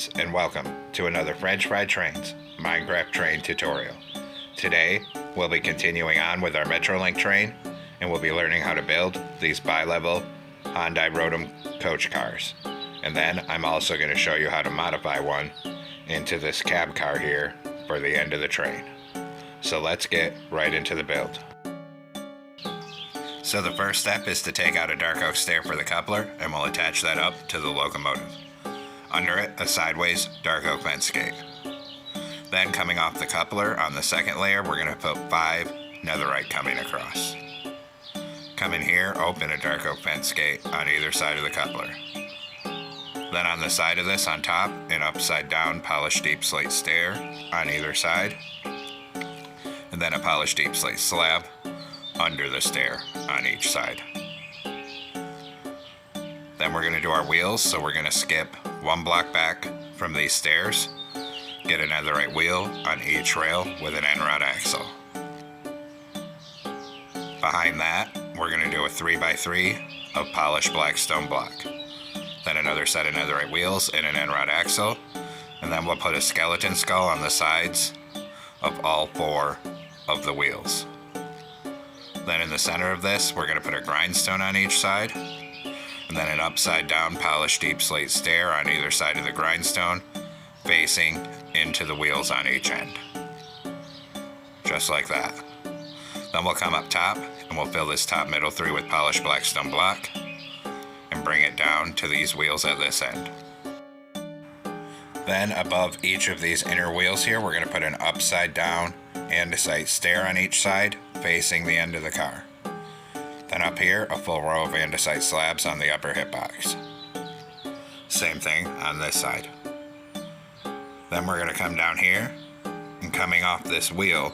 friends, and welcome to another French Fried Trains Minecraft train tutorial. Today we'll be continuing on with our Metrolink train, and we'll be learning how to build these bi-level Hyundai Rotem coach cars. And then I'm also going to show you how to modify one into this cab car here for the end of the train. So let's get right into the build. So the first step is to take out a dark oak stair for the coupler, and we'll attach that up to the locomotive. Under it, a sideways dark oak fence gate. Then coming off the coupler on the second layer, we're going to put 5 netherite coming across. Come in here, open a dark oak fence gate on either side of the coupler. Then on the side of this on top, an upside down polished deep slate stair on either side. And then a polished deep slate slab under the stair on each side. Then we're going to do our wheels, so we're going to skip 1 block back from these stairs, get a netherite wheel on each rail with an end-rod axle. Behind that, we're going to do a 3x3 of polished black stone block. Then another set of netherite wheels and an end-rod axle, and then we'll put a skeleton skull on the sides of all 4 of the wheels. Then in the center of this, we're going to put a grindstone on each side, and then an upside down polished deep slate stair on either side of the grindstone, facing into the wheels on each end. Just like that. Then we'll come up top, and we'll fill this top middle 3 with polished black stone block, and bring it down to these wheels at this end. Then above each of these inner wheels here, we're going to put an upside down andesite stair on each side, facing the end of the car. Then up here, a full row of andesite slabs on the upper hitbox. Same thing on this side. Then we're going to come down here, and coming off this wheel,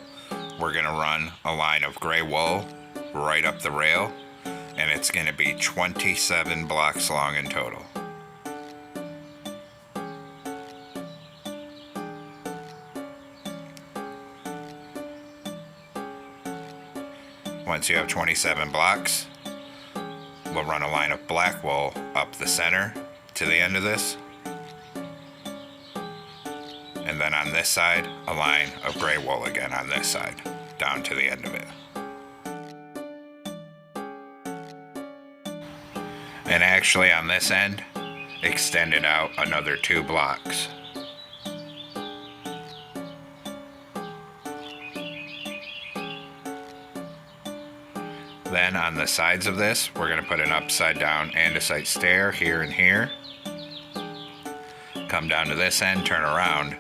we're going to run a line of gray wool right up the rail, and it's going to be 27 blocks long in total. Once you have 27 blocks, we'll run a line of black wool up the center to the end of this. And then on this side, a line of gray wool again on this side, down to the end of it. And actually on this end, extend it out another 2 blocks. Then on the sides of this, we're going to put an upside down andesite stair here and here. Come down to this end, turn around,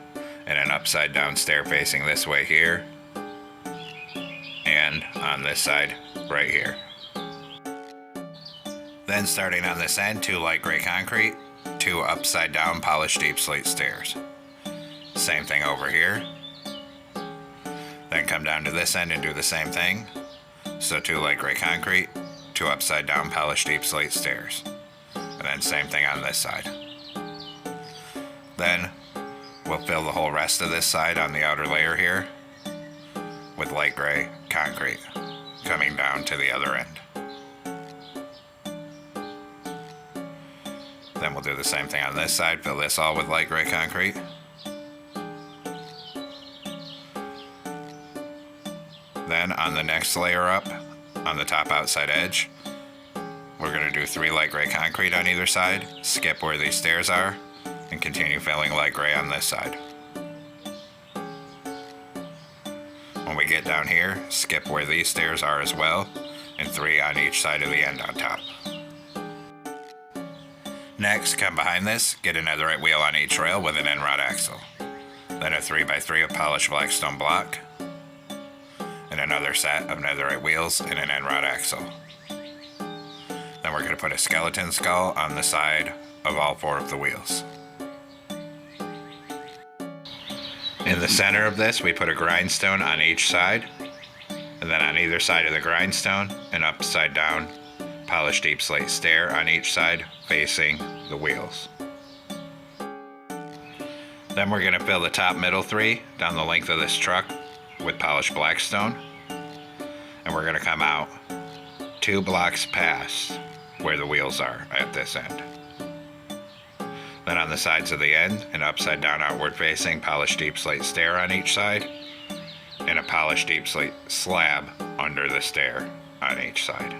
and an upside down stair facing this way here. And on this side, right here. Then starting on this end, 2 light gray concrete, 2 upside down polished deep slate stairs. Same thing over here. Then come down to this end and do the same thing. So 2 light gray concrete, 2 upside down polished deep slate stairs. And then same thing on this side. Then we'll fill the whole rest of this side on the outer layer here with light gray concrete coming down to the other end. Then we'll do the same thing on this side, fill this all with light gray concrete. Then on the next layer up, on the top outside edge, we're going to do 3 light gray concrete on either side, skip where these stairs are, and continue filling light gray on this side. When we get down here, skip where these stairs are as well, and 3 on each side of the end on top. Next, come behind this, get a netherite wheel on each rail with an end-rod axle. Then a 3x3 of polished black stone block, and another set of netherite wheels and an end-rod axle. Then we're going to put a skeleton skull on the side of all 4 of the wheels. In the center of this, we put a grindstone on each side, and then on either side of the grindstone, an upside down polished deep slate stair on each side facing the wheels. Then we're going to fill the top middle 3 down the length of this truck with polished black stone, and we're going to come out 2 blocks past where the wheels are at this end. Then on the sides of the end, an upside down outward facing polished deep slate stair on each side, and a polished deep slate slab under the stair on each side.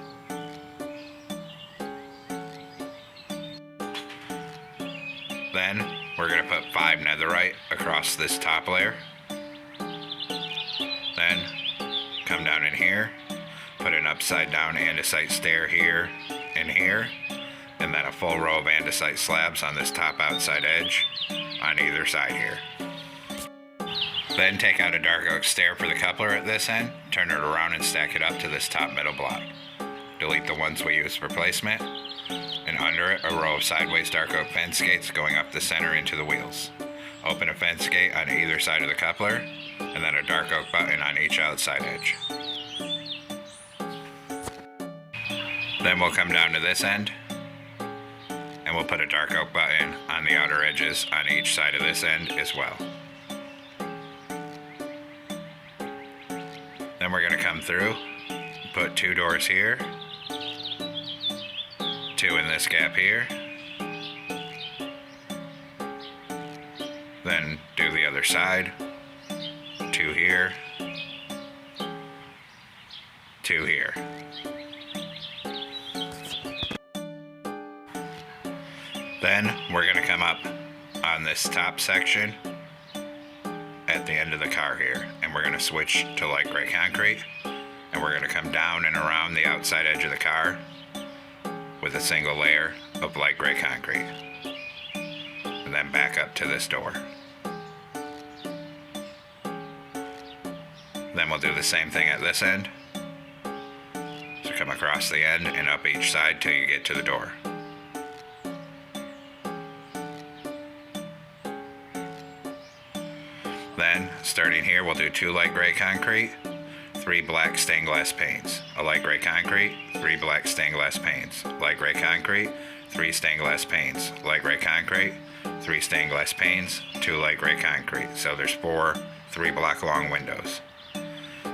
Then we're going to put 5 netherite across this top layer. Then come down in here, put an upside down andesite stair here and here, and then a full row of andesite slabs on this top outside edge on either side here. Then take out a dark oak stair for the coupler at this end, turn it around and stack it up to this top middle block. Delete the ones we used for placement, and under it a row of sideways dark oak fence gates going up the center into the wheels. Open a fence gate on either side of the coupler, and then a dark oak button on each outside edge. Then we'll come down to this end, and we'll put a dark oak button on the outer edges on each side of this end as well. Then we're going to come through, put 2 doors here, 2 in this gap here, then do the other side, 2 here, 2 here. Then we're going to come up on this top section at the end of the car here, and we're going to switch to light gray concrete, and we're going to come down and around the outside edge of the car with a single layer of light gray concrete, and then back up to this door. Then we'll do the same thing at this end. So come across the end and up each side till you get to the door. Then, starting here, we'll do 2 light gray concrete, 3 black stained glass panes, a light gray concrete, 3 black stained glass panes, light gray concrete, 3 stained glass panes, light gray concrete, 3 stained glass panes, 2 light gray concrete. So there's 4 3-block long windows.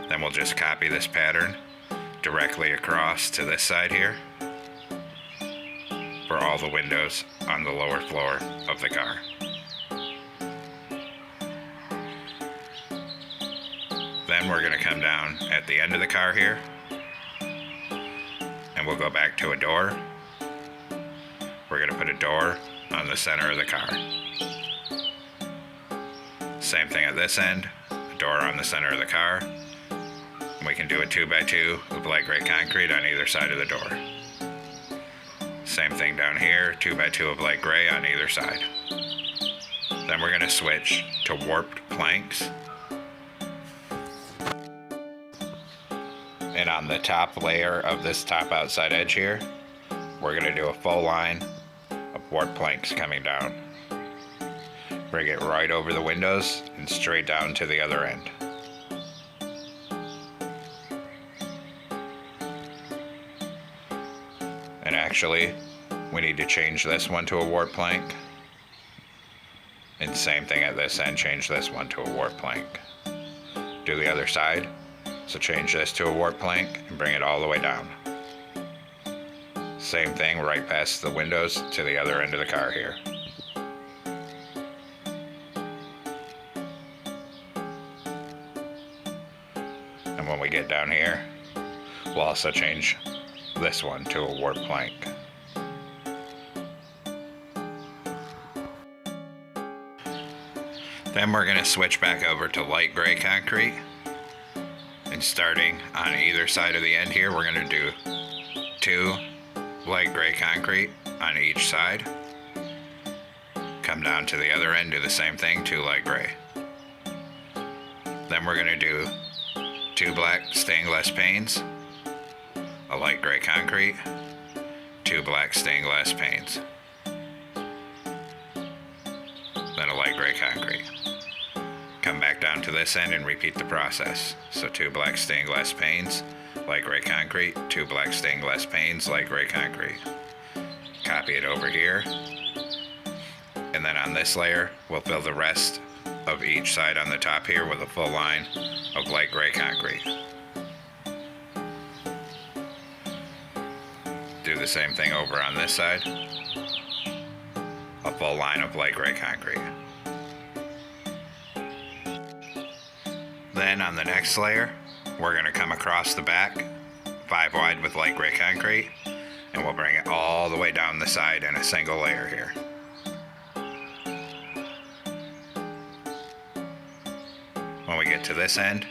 Then we'll just copy this pattern directly across to this side here for all the windows on the lower floor of the car. Then we're going to come down at the end of the car here, and we'll go back to a door. We're going to put a door on the center of the car. Same thing at this end, a door on the center of the car. And we can do a 2x2 of light gray concrete on either side of the door. Same thing down here, 2x2 of light gray on either side. Then we're going to switch to warped planks. And on the top layer of this top outside edge here, we're going to do a full line of warped planks coming down. Bring it right over the windows and straight down to the other end. And actually, we need to change this one to a warped plank. And same thing at this end, change this one to a warped plank. Do the other side. So change this to a warped plank and bring it all the way down. Same thing right past the windows to the other end of the car here. And when we get down here, we'll also change this one to a warped plank. Then we're going to switch back over to light gray concrete. And starting on either side of the end here, we're going to do 2 light gray concrete on each side. Come down to the other end, do the same thing, 2 light gray. Then we're going to do 2 black stained glass panes, a light gray concrete, 2 black stained glass panes, then a light gray concrete. Come back down to this end and repeat the process. So 2 black stained glass panes, light gray concrete, 2 black stained glass panes, light gray concrete. Copy it over here. And then on this layer, we'll fill the rest of each side on the top here with a full line of light gray concrete. Do the same thing over on this side. A full full line of light gray concrete. Then on the next layer, we're going to come across the back 5 wide with light gray concrete, and we'll bring it all the way down the side in a single layer here. When we get to this end,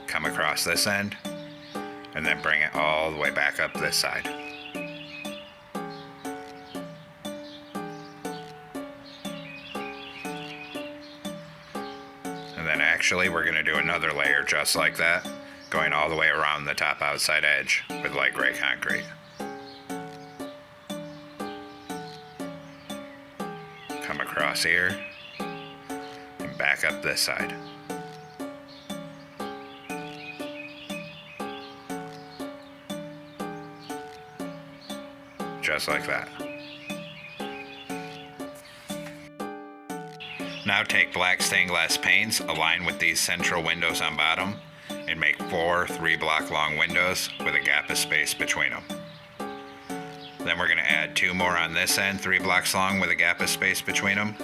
come across this end, and then bring it all the way back up this side. And then actually we're going to do another layer just like that, going all the way around the top outside edge with light gray concrete. Come across here and back up this side. Just like that. Now take black stained glass panes, align with these central windows on bottom, and make 4 3-block long windows with a gap of space between them. Then we're going to add 2 more on this end, 3 blocks long with a gap of space between them.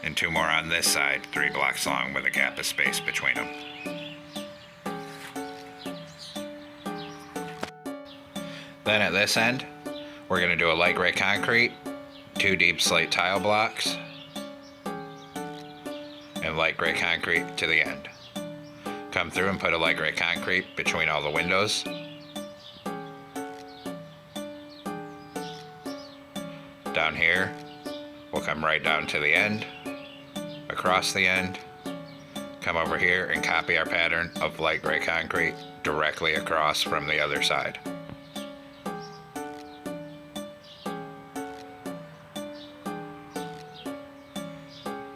And 2 more on this side, 3 blocks long with a gap of space between them. Then at this end, we're going to do a light gray concrete, 2 deep slate tile blocks, and light gray concrete to the end. Come through and put a light gray concrete between all the windows. Down here, we'll come right down to the end, across the end, come over here and copy our pattern of light gray concrete directly across from the other side.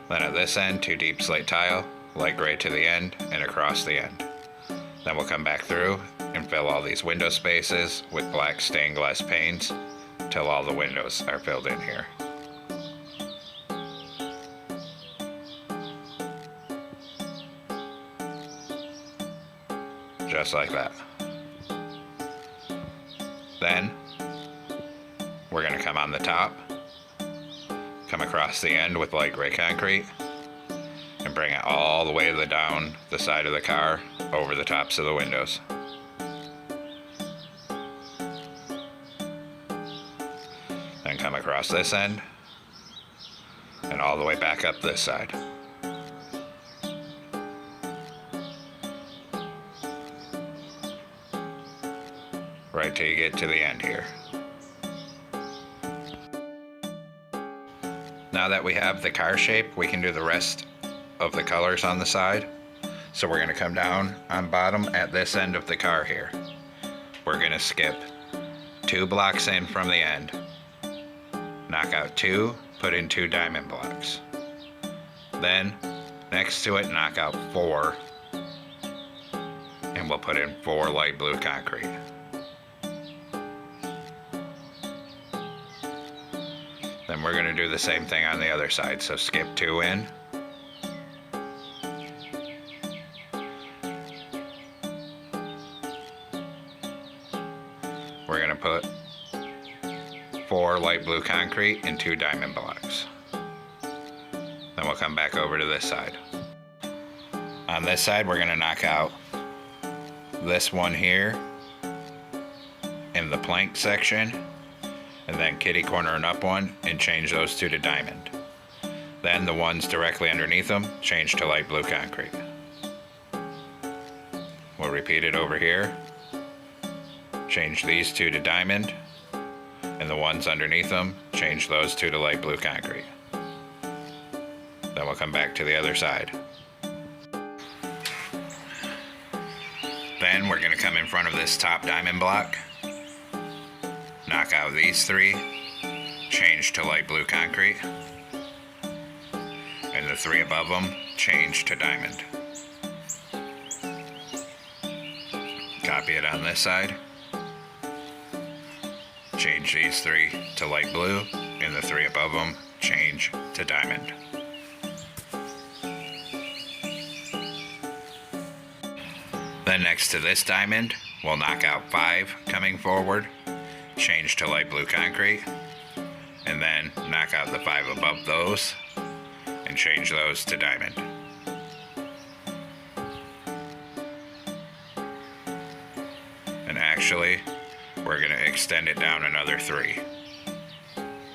Then at this end, 2 deep slate tile, light gray to the end and across the end. Then we'll come back through and fill all these window spaces with black stained glass panes till all the windows are filled in here. Just like that. Then we're going to come on the top, come across the end with light gray concrete, and bring it all the way down the side of the car over the tops of the windows. Then come across this end and all the way back up this side. Right till you get to the end here. Now that we have the car shape, we can do the rest of the colors on the side. So we're going to come down on bottom at this end of the car here. We're going to skip 2 blocks in from the end. Knock out 2, put in 2 diamond blocks. Then next to it, knock out 4, and we'll put in 4 light blue concrete. Then we're going to do the same thing on the other side, so skip 2 in. We're going to put 4 light blue concrete and 2 diamond blocks. Then we'll come back over to this side. On this side, we're going to knock out this one here in the plank section, and then kitty corner and up one, and change those 2 to diamond. Then the ones directly underneath them, change to light blue concrete. We'll repeat it over here. Change these 2 to diamond, and the ones underneath them, change those 2 to light blue concrete. Then we'll come back to the other side. Then we're going to come in front of this top diamond block, knock out these 3, change to light blue concrete, and the 3 above them, change to diamond. Copy it on this side. Change these 3 to light blue, and the 3 above them, change to diamond. Then next to this diamond, we'll knock out 5 coming forward, change to light blue concrete, and then knock out the 5 above those and change those to diamond. And actually, we're going to extend it down another 3.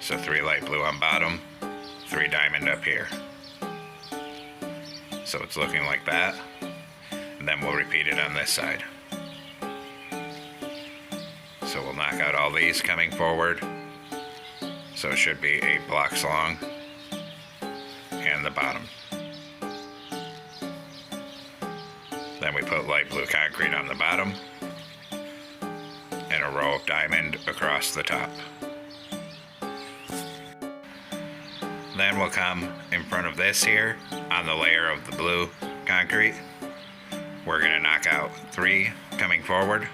So 3 light blue on bottom, 3 diamond up here. So it's looking like that. And then we'll repeat it on this side. So we'll knock out all these coming forward. So it should be 8 blocks long. And the bottom. Then we put light blue concrete on the bottom. And a row of diamond across the top. Then we'll come in front of this here on the layer of the blue concrete. We're going to knock out 3 coming forward.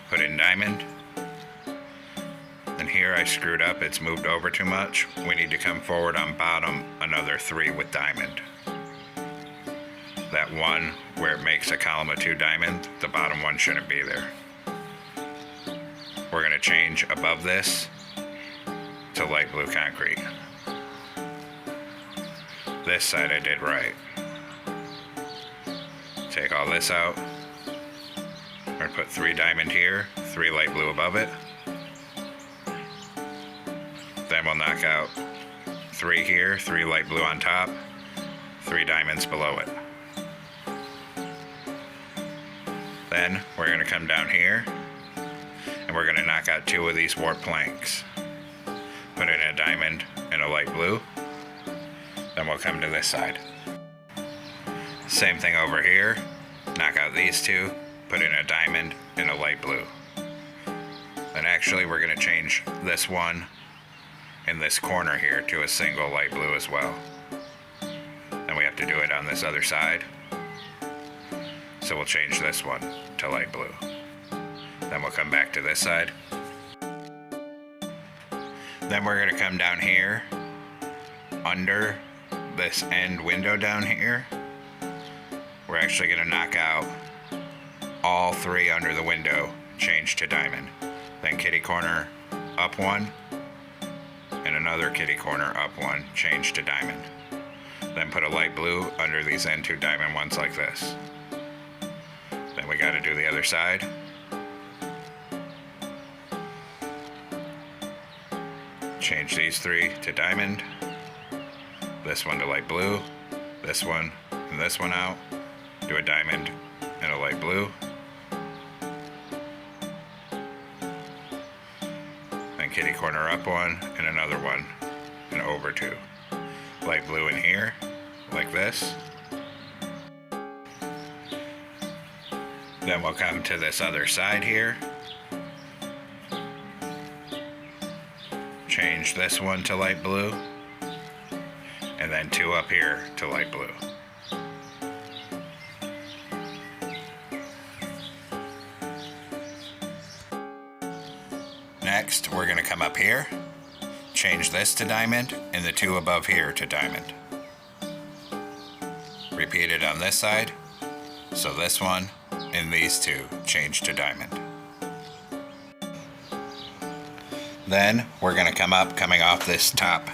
Put in diamond. And here I screwed up, it's moved over too much. We need to come forward on bottom another 3 with diamond. That one where it makes a column of 2 diamond, the bottom one shouldn't be there. We're going to change above this to light blue concrete. This side I did right. Take all this out. We're going to put 3 diamond here, 3 light blue above it. Then we'll knock out 3 here, 3 light blue on top, 3 diamonds below it. Then we're going to come down here and we're going to knock out 2 of these warp planks. Put in a diamond and a light blue. Then we'll come to this side. Same thing over here. Knock out these 2, put in a diamond and a light blue. Then actually we're going to change this one in this corner here to a single light blue as well. And we have to do it on this other side. So we'll change this one to light blue. Then we'll come back to this side. Then we're going to come down here under this end window down here. We're actually going to knock out all 3 under the window, change to diamond. Then kitty corner up 1 and another kitty corner up 1, change to diamond. Then put a light blue under these end 2 diamond ones like this. Then we got to do the other side. Change these 3 to diamond. This one to light blue. This one and this one out. Do a diamond and a light blue. Then kitty corner up 1 and another one and over 2. Light blue in here like this. Then we'll come to this other side here. Change this one to light blue. And then 2 up here to light blue. Next, we're going to come up here, change this to diamond, and the 2 above here to diamond. Repeat it on this side, so this one and these 2 change to diamond. Then we're going to come up, coming off this top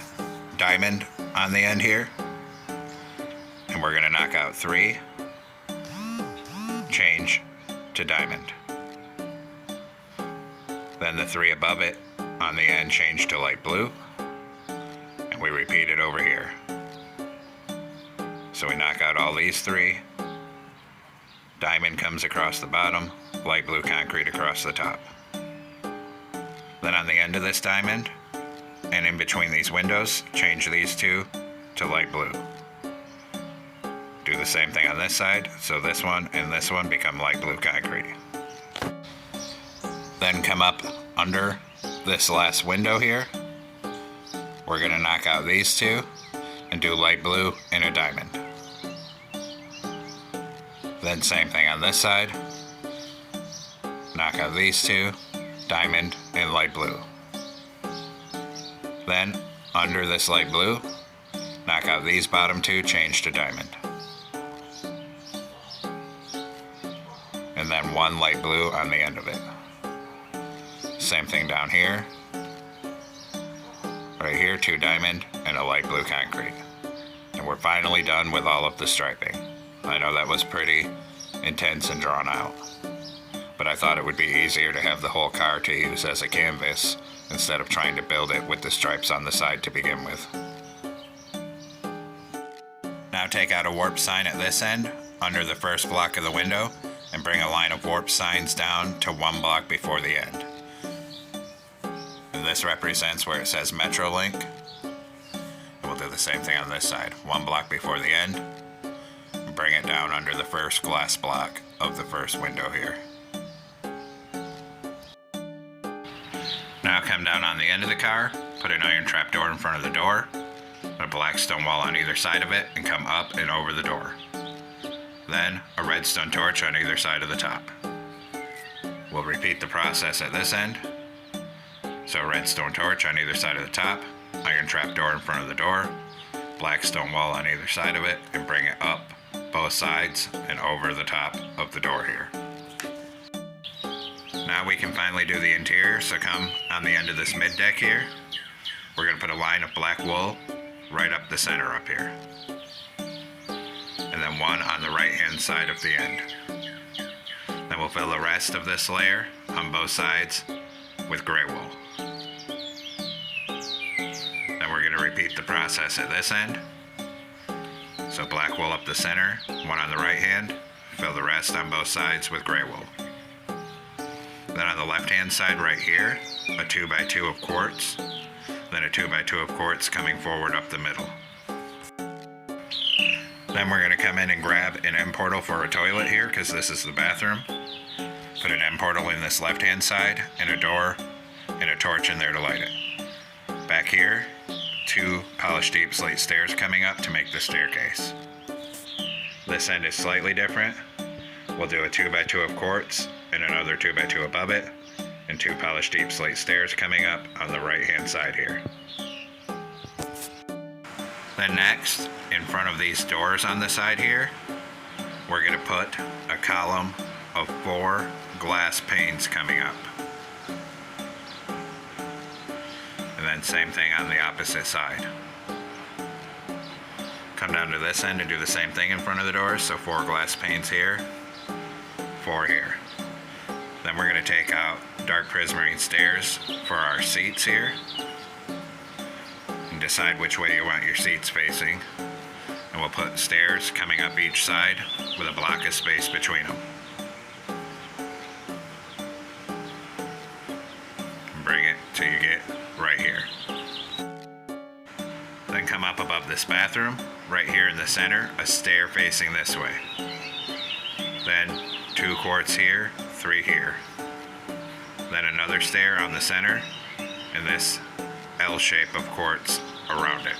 diamond on the end here, and we're going to knock out 3, change to diamond. Then the 3 above it on the end change to light blue, and we repeat it over here. So we knock out all these 3, diamond comes across the bottom, light blue concrete across the top. Then on the end of this diamond, and in between these windows, change these 2 to light blue. Do the same thing on this side, so this one and this one become light blue concrete. Then come up under this last window here. We're going to knock out these 2 and do light blue and a diamond. Then same thing on this side. Knock out these 2, diamond and light blue. Then under this light blue, knock out these bottom 2, change to diamond. And then 1 light blue on the end of it. Same thing down here. Right here, 2 diamond and a light blue concrete. And we're finally done with all of the striping. I know that was pretty intense and drawn out, but I thought it would be easier to have the whole car to use as a canvas instead of trying to build it with the stripes on the side to begin with. Now take out a warp sign at this end, under the first block of the window, and bring a line of warp signs down to 1 block before the end. And this represents where it says Metrolink. And we'll do the same thing on this side, 1 block before the end. And bring it down under the first glass block of the first window here. Now come down on the end of the car, put an iron trap door in front of the door, a black stone wall on either side of it, and come up and over the door. Then a red stone torch on either side of the top. We'll repeat the process at this end. So red stone torch on either side of the top, iron trap door in front of the door, black stone wall on either side of it, and bring it up both sides and over the top of the door here. Now we can finally do the interior, so come on the end of this mid deck here. We're going to put a line of black wool right up the center up here. And then one on the right hand side of the end. Then we'll fill the rest of this layer on both sides with gray wool. Then we're going to repeat the process at this end. So black wool up the center, one on the right hand, fill the rest on both sides with gray wool. Then on the left hand side right here, a 2x2 of quartz, then a 2x2 of quartz coming forward up the middle. Then we're going to come in and grab an M portal for a toilet here, because this is the bathroom. Put an M portal in this left hand side, and a door, and a torch in there to light it. Back here, 2 polished deep slate stairs coming up to make the staircase. This end is slightly different. We'll do a 2x2 of quartz, and another 2x2 above it, and 2 polished deep slate stairs coming up on the right hand side here. Then next, in front of these doors on the side here, we're going to put a column of 4 glass panes coming up. And then same thing on the opposite side. Come down to this end and do the same thing in front of the doors, so 4 glass panes here, 4 here. Then we're going to take out dark prismarine stairs for our seats here. And decide which way you want your seats facing. And we'll put stairs coming up each side with a block of space between them. And bring it till you get right here. Then come up above this bathroom, right here in the center, a stair facing this way. Then 2 quartz here, 3 here. Then another stair on the center, and this L shape of quartz around it.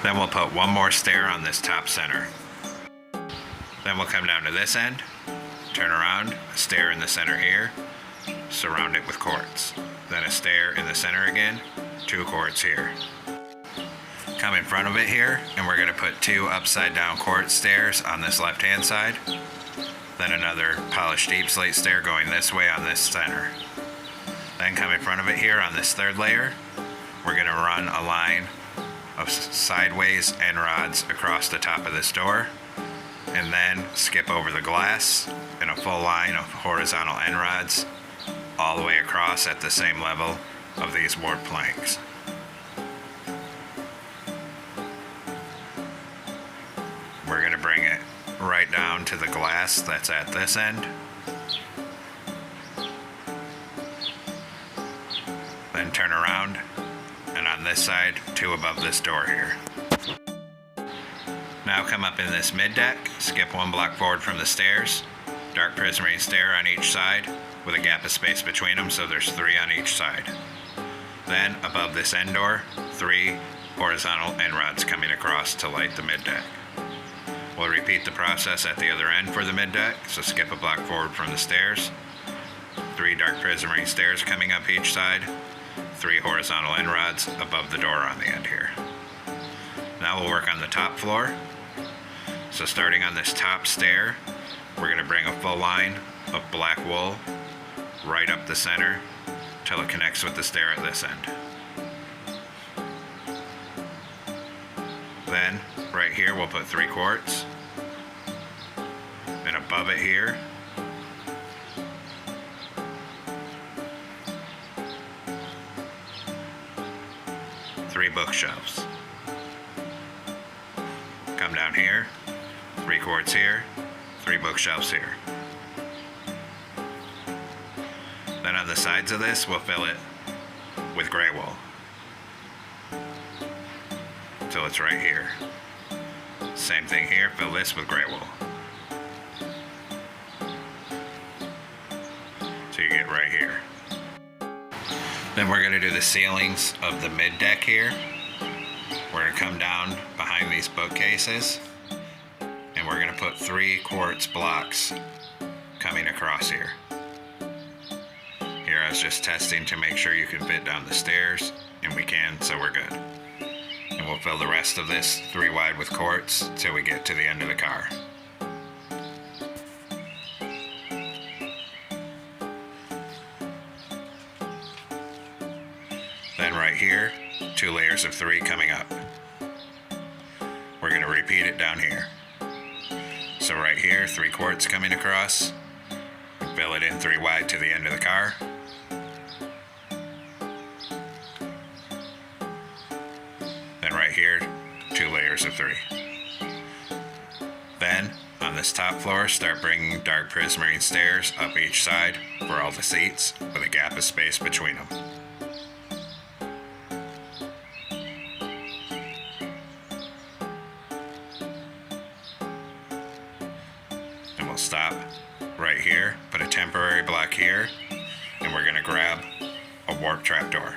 Then we'll put 1 more stair on this top center. Then we'll come down to this end, turn around, a stair in the center here, surround it with quartz. Then a stair in the center again, 2 quartz here. Come in front of it here, and we're going to put 2 upside down quartz stairs on this left hand side. Then another polished deep slate stair going this way on this center. Then come in front of it here on this 3rd layer, we're going to run a line of sideways end rods across the top of this door, and then skip over the glass in a full line of horizontal end rods all the way across at the same level of these warp planks. We're going to bring it right down to the glass that's at this end. Then turn around, and on this side, 2 above this door here. Now come up in this mid deck, skip 1 block forward from the stairs, dark prismarine stair on each side with a gap of space between them, so there's 3 on each side. Then above this end door, 3 horizontal end rods coming across to light the mid deck. We'll repeat the process at the other end for the mid deck, so skip a block forward from the stairs, 3 dark prismarine stairs coming up each side, 3 horizontal end rods above the door on the end here. Now we'll work on the top floor. So starting on this top stair, we're going to bring a full line of black wool right up the center till it connects with the stair at this end. Then, right here, we'll put 3 quarts. And above it here, three bookshelves. Come down here, 3 quarts here, 3 bookshelves here. Then on the sides of this, we'll fill it with gray wool till it's right here. Same thing here, fill this with gray wool. So you get right here. Then we're gonna do the ceilings of the mid deck here. We're gonna come down behind these bookcases and we're gonna put 3 quarts blocks coming across here. Here I was just testing to make sure you can fit down the stairs, and we can, so we're good. And we'll fill the rest of this 3 wide with quarts till we get to the end of the car. Then right here, 2 layers of 3 coming up. We're gonna repeat it down here. So right here, 3 quarts coming across. Fill it in 3 wide to the end of the car. Then right here, 2 layers of 3. Then, on this top floor, start bringing dark prismarine stairs up each side for all the seats with a gap of space between them. And we'll stop right here, put a temporary block here, and we're going to grab a warp trapdoor.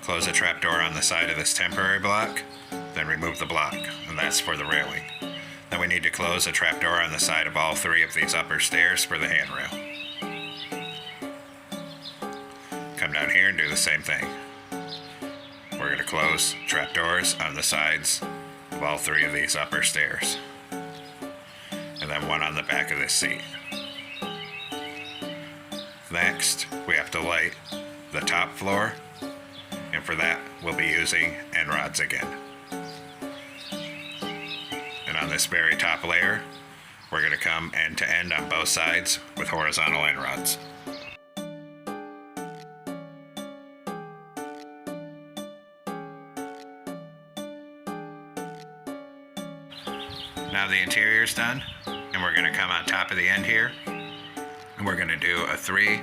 Close a trapdoor on the side of this temporary block, then remove the block, and that's for the railing. Then we need to close a trapdoor on the side of all 3 of these upper stairs for the handrail. Come down here and do the same thing. We're going to close trapdoors on the sides of all 3 of these upper stairs. And then 1 on the back of this seat. Next, we have to light the top floor, and for that, we'll be using end rods again. And on this very top layer, we're going to come end to end on both sides with horizontal end rods. Now the interior is done, and we're going to come on top of the end here, and we're going to do a 3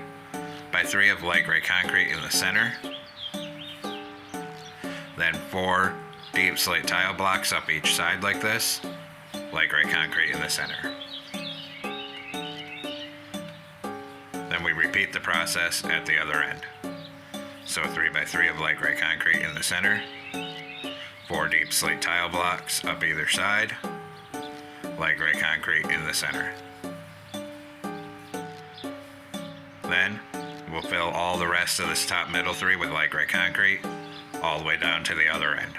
by 3 of light gray concrete in the center, then 4 deep slate tile blocks up each side like this, light gray concrete in the center. Then we repeat the process at the other end. So a 3 by 3 of light gray concrete in the center, 4 deep slate tile blocks up either side, light gray concrete in the center. Then we'll fill all the rest of this top middle 3 with light gray concrete all the way down to the other end.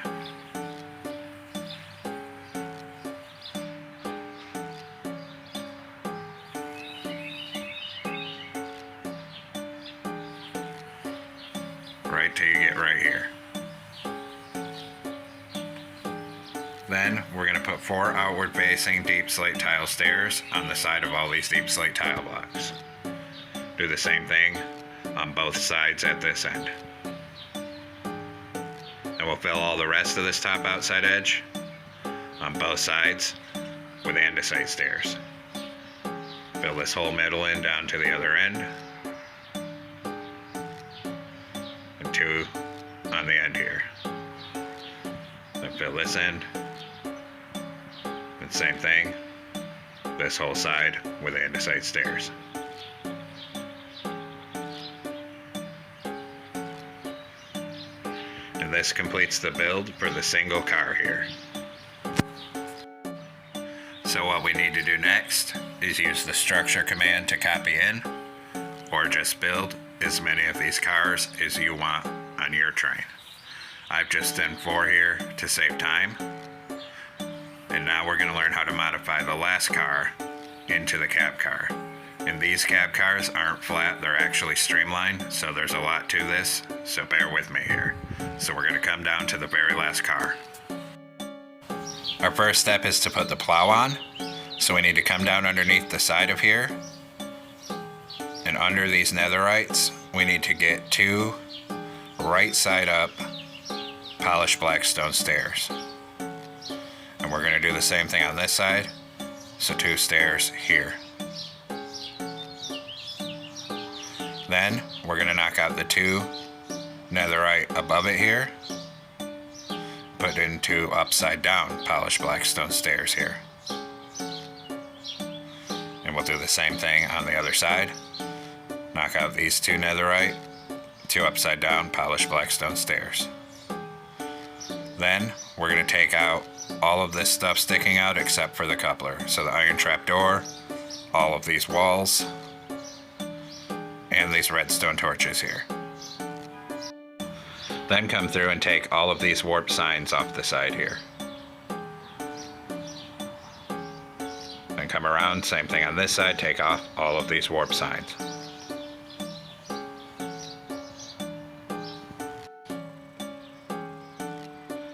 Right till you get right here. Then we're going to put 4 outward facing deep slate tile stairs on the side of all these deep slate tile blocks. Do the same thing on both sides at this end. And we'll fill all the rest of this top outside edge on both sides with andesite stairs. Fill this whole middle in down to the other end. And 2 on the end here. Then fill this end. And same thing, this whole side with andesite stairs. And this completes the build for the single car here. So what we need to do next is use the structure command to copy in, or just build as many of these cars as you want on your train. I've just done 4 here to save time. And now we're going to learn how to modify the last car into the cab car. And these cab cars aren't flat, they're actually streamlined, so there's a lot to this, so bear with me here. So we're gonna come down to the very last car. Our first step is to put the plow on. So we need to come down underneath the side of here. And under these netherites, we need to get 2 right side up polished black stone stairs. And we're gonna do the same thing on this side. So 2 stairs here. Then we're gonna knock out the 2 netherite above it here. Put into upside down polished black stone stairs here. And we'll do the same thing on the other side. Knock out these 2 netherite, 2 upside down polished black stone stairs. Then we're going to take out all of this stuff sticking out except for the coupler. So the iron trap door, all of these walls, and these redstone torches here. Then come through and take all of these warp signs off the side here. Then come around, same thing on this side, take off all of these warp signs.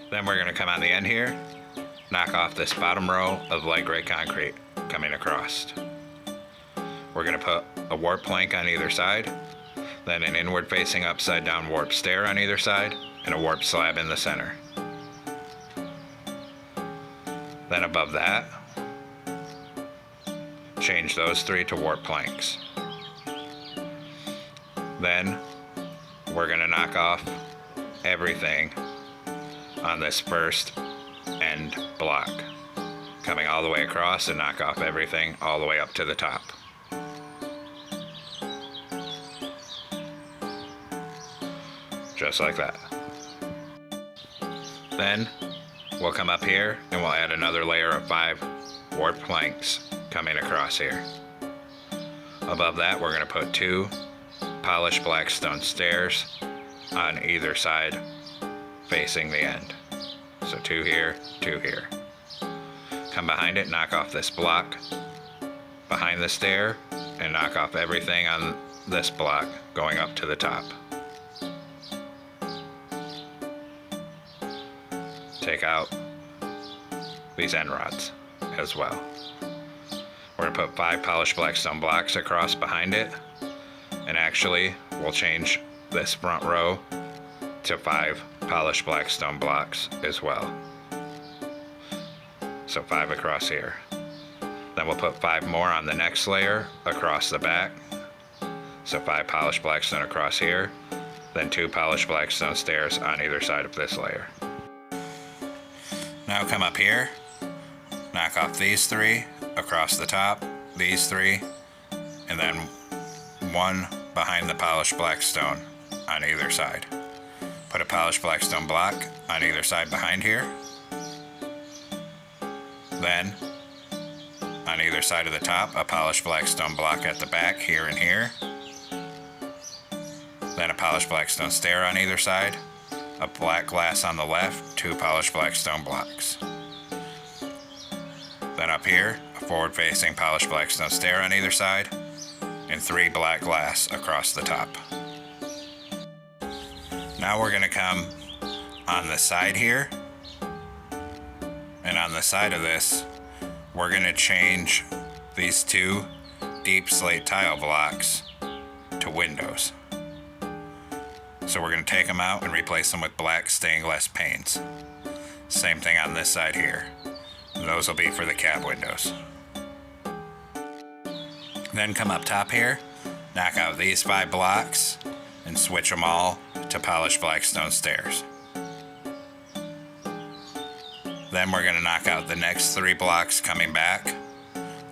Then we're going to come on the end here, knock off this bottom row of light gray concrete coming across. We're going to put a warp plank on either side, then an inward facing upside down warp stair on either side, and a warp slab in the center. Then above that, change those 3 to warp planks. Then we're going to knock off everything on this first end block, coming all the way across, and knock off everything all the way up to the top. Just like that. Then we'll come up here and we'll add another layer of 5 warp planks coming across here. Above that, we're going to put 2 polished black stone stairs on either side facing the end. So 2 here, 2 here. Come behind it, knock off this block behind the stair, and knock off everything on this block going up to the top. Take out these end rods as well. We're going to put 5 polished black stone blocks across behind it, and actually we'll change this front row to 5 polished black stone blocks as well. So 5 across here. Then we'll put 5 more on the next layer across the back. So 5 polished black stone across here, then 2 polished black stone stairs on either side of this layer. Now come up here, knock off these 3 across the top, these 3, and then 1 behind the polished black stone on either side. Put a polished black stone block on either side behind here. Then on either side of the top, a polished black stone block at the back here and here. Then a polished black stone stair on either side. A black glass on the left, 2 polished black stone blocks. Then up here, a forward-facing polished black stone stair on either side, and 3 black glass across the top. Now we're going to come on the side here, and on the side of this, we're going to change these 2 deep slate tile blocks to windows. So we're going to take them out and replace them with black stained glass panes. Same thing on this side here. And those will be for the cab windows. Then come up top here, knock out these 5 blocks, and switch them all to polished black stone stairs. Then we're going to knock out the next 3 blocks coming back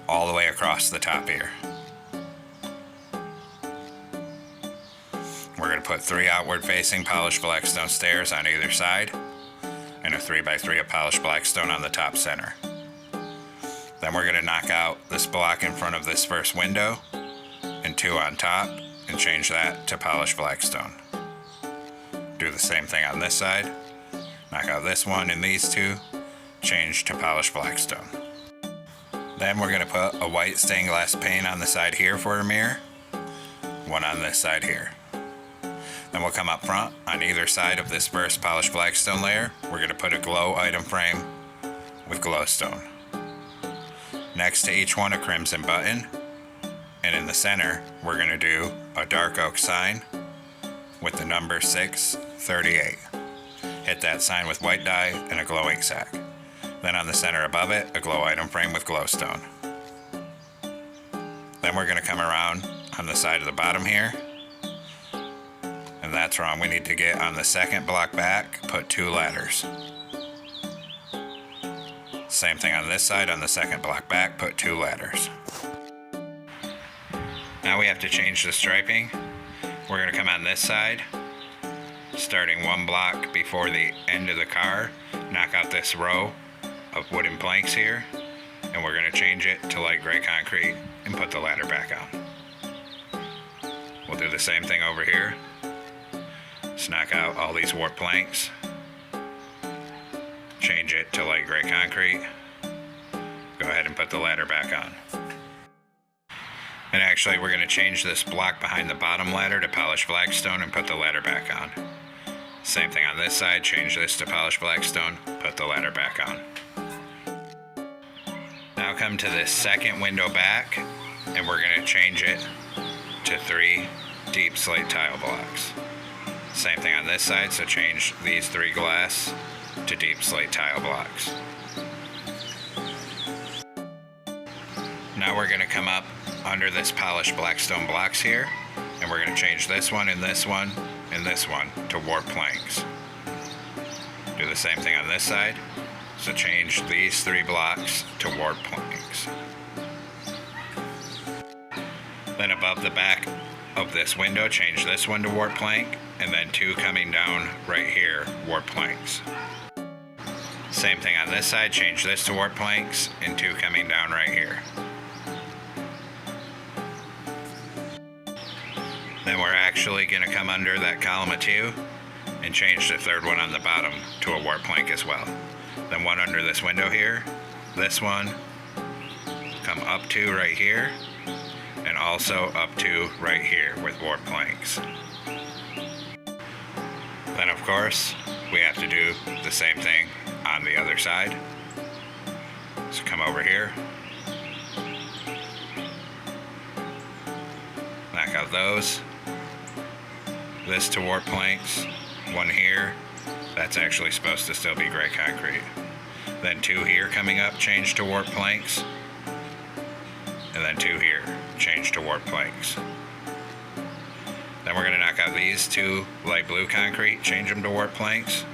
all the way across the top here. We're going to put 3 outward facing polished black stone stairs on either side, and a 3x3 of polished black stone on the top center. Then we're going to knock out this block in front of this first window, and 2 on top, and change that to polished black stone. Do the same thing on this side. Knock out this one and these 2, change to polished black stone. Then we're going to put a white stained glass pane on the side here for a mirror. One on this side here. Then we'll come up front on either side of this first polished blackstone layer. We're going to put a glow item frame with glowstone. Next to each one, a crimson button. And in the center, we're going to do a dark oak sign with the number 638. Hit that sign with white dye and a glow ink sac. Then on the center above it, a glow item frame with glowstone. Then we're going to come around on the side of the bottom here. And that's wrong. We need to get on the second block back, put 2 ladders. Same thing on this side, on the second block back, put 2 ladders. Now we have to change the striping. We're going to come on this side, starting 1 block before the end of the car, knock out this row of wooden planks here, and we're going to change it to light gray concrete and put the ladder back on. We'll do the same thing over here. Just knock out all these warped planks, change it to light gray concrete, go ahead and put the ladder back on. And actually we're going to change this block behind the bottom ladder to polished blackstone and put the ladder back on. Same thing on this side, change this to polished blackstone, put the ladder back on. Now come to this second window back, and we're going to change it to 3 deep slate tile blocks. Same thing on this side, so change these 3 glass to deep slate tile blocks. Now we're going to come up under this polished blackstone blocks here, and we're going to change this one and this one and this one to warped planks. Do the same thing on this side, so change these 3 blocks to warped planks. Then above the back of this window, change this one to warped plank, and then 2 coming down right here, warped planks. Same thing on this side, change this to warped planks, and 2 coming down right here. Then we're actually going to come under that column of 2 and change the 3rd one on the bottom to a warped plank as well. Then 1 under this window here, this one, come up 2 right here, and also up 2 right here with warped planks. Then of course, we have to do the same thing on the other side. So come over here, knock out those, this to warped planks, 1 here, that's actually supposed to still be gray concrete. Then 2 here coming up, change to warped planks, and then 2 here, change to warped planks. Then we're going to knock out these 2 light blue concrete, change them to warped planks,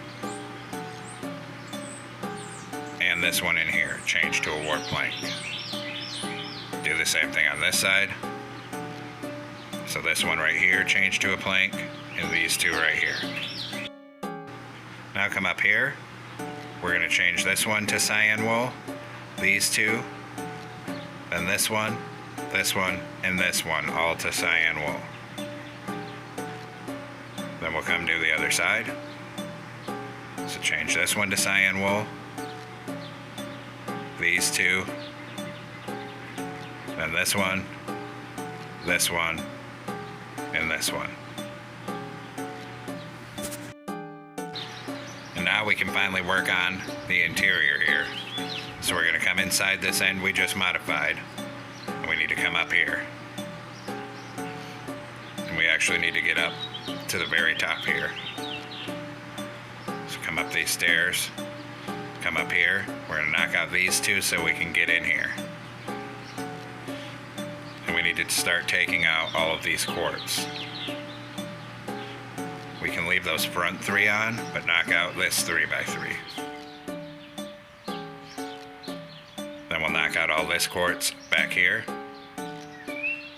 and this one in here, change to a warped plank. Do the same thing on this side. So this one right here, change to a plank, and these 2 right here. Now come up here, we're going to change this one to cyan wool, these 2, then this one, and this one, all to cyan wool. Then we'll come do the other side. So change this one to cyan wool, these 2, then this one, and this one. And now we can finally work on the interior here. So we're going to come inside this end we just modified, and we need to come up here. And we actually need to get up to the very top here. So come up these stairs, come up here. We're going to knock out these 2 so we can get in here. And we need to start taking out all of these quartz. We can leave those front 3 on, but knock out this 3x3. Then we'll knock out all this quartz back here,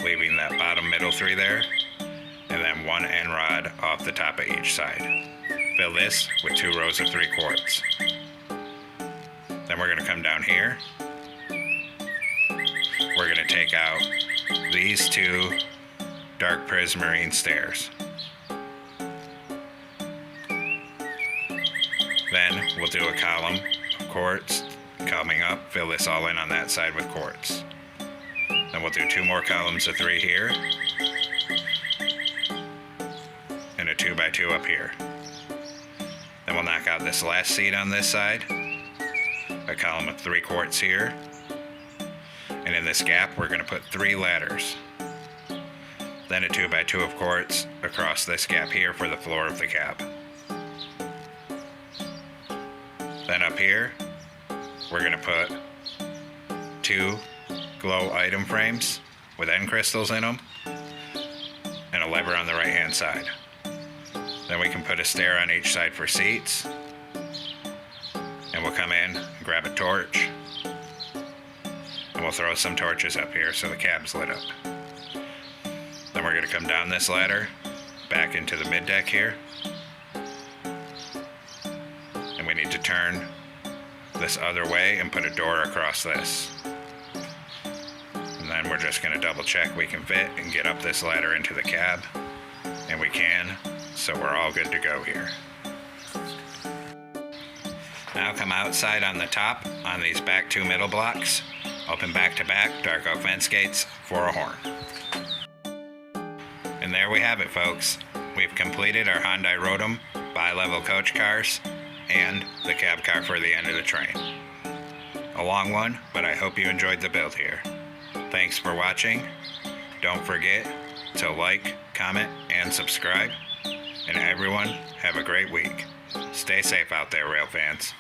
leaving that bottom middle 3 there, and then 1 end rod off the top of each side. Fill this with 2 rows of 3 quartz. Then we're going to come down here. We're going to take out these 2 dark prismarine stairs. Then we'll do a column of quartz Coming up, fill this all in on that side with quartz. Then we'll do 2 more columns of 3 here, and a 2x2 up here. Then we'll knock out this last seat on this side, a column of 3 quartz here, and in this gap we're going to put 3 ladders. Then a 2x2 of quartz across this gap here for the floor of the cab. Then up here, we're going to put 2 glow item frames with end crystals in them and a lever on the right hand side. Then we can put a stair on each side for seats, and we'll come in, grab a torch, and we'll throw some torches up here so the cab's lit up. Then we're going to come down this ladder back into the mid deck here, and we need to turn this other way and put a door across this. And then we're just going to double check we can fit and get up this ladder into the cab, and we can, so we're all good to go here. Now come outside on the top on these back 2 middle blocks, open back to back dark oak fence gates for a horn. And there we have it, folks. We've completed our Hyundai Rotem bi-level coach cars and the cab car for the end of the train. A long one, but I hope you enjoyed the build here. Thanks for watching. Don't forget to like, comment, and subscribe. And everyone, have a great week. Stay safe out there, rail fans.